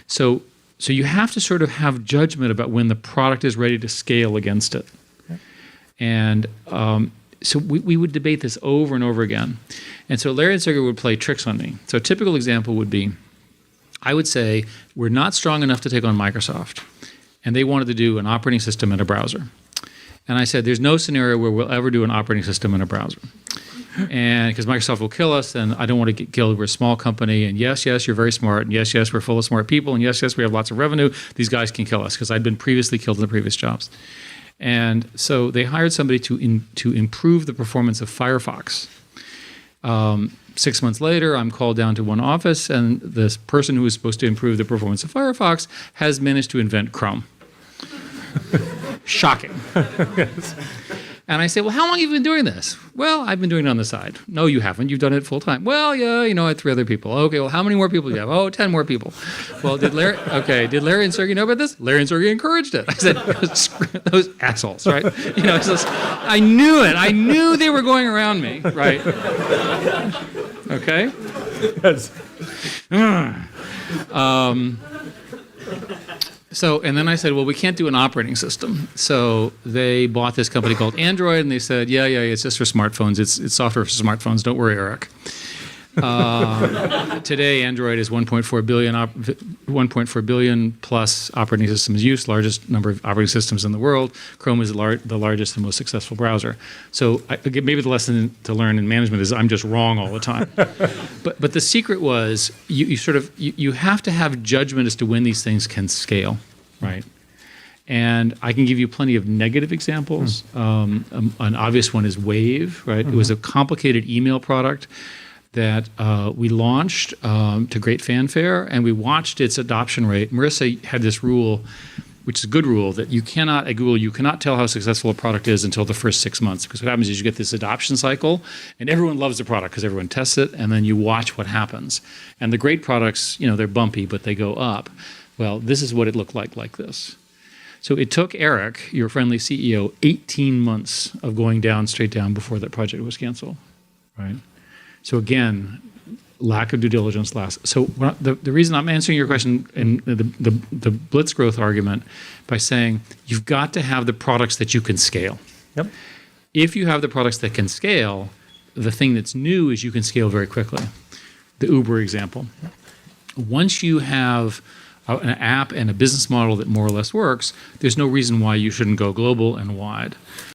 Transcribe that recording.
So you have to sort of have judgment about when the product is ready to scale against it. And so we would debate this over and over again. And so Larry and Sergey would play tricks on me. So a typical example would be, I would say, we're not strong enough to take on Microsoft. And they wanted to do an operating system and a browser. And I said, there's no scenario where we'll ever do an operating system and a browser. And because Microsoft will kill us, and I don't want to get killed. We're a small company, and yes, you're very smart, and yes, we're full of smart people, and yes, we have lots of revenue. These guys can kill us because I'd been previously killed in the previous jobs. And so they hired somebody to improve the performance of Firefox. 6 months later, I'm called down to one office, and this person who was supposed to improve the performance of Firefox has managed to invent Chrome. Shocking. Yes. And I say, well, how long have you been doing this? Well, I've been doing it on the side. No, you haven't. You've done it full time. Well, yeah, I had 3 other people. Okay, well, how many more people do you have? Oh, 10 more people. Well, did Larry and Sergey know about this? Larry and Sergey encouraged it. I said, those assholes, right? I knew it. I knew they were going around me, right? Okay? Yes. So, and then I said, well, we can't do an operating system. So they bought this company called Android, and they said, yeah, it's just for smartphones. It's software for smartphones. Don't worry, Eric. Today, Android is 1.4 billion plus operating systems used, largest number of operating systems in the world. Chrome is the largest and most successful browser. So maybe the lesson to learn in management is I'm just wrong all the time. But the secret was you have to have judgment as to when these things can scale, right? And I can give you plenty of negative examples. An obvious one is Wave, right? It was a complicated email product that we launched to great fanfare, and we watched its adoption rate. Marissa had this rule, which is a good rule, that at Google, you cannot tell how successful a product is until the first 6 months. Because what happens is you get this adoption cycle, and everyone loves the product because everyone tests it, and then you watch what happens. And the great products, they're bumpy, but they go up. Well, this is what it looked like this. So it took Eric, your friendly CEO, 18 months of going straight down before that project was canceled, right? So again, lack of due diligence So the reason I'm answering your question in the blitz growth argument by saying you've got to have the products that you can scale. Yep. If you have the products that can scale, the thing that's new is you can scale very quickly. The Uber example. Once you have an app and a business model that more or less works, there's no reason why you shouldn't go global and wide.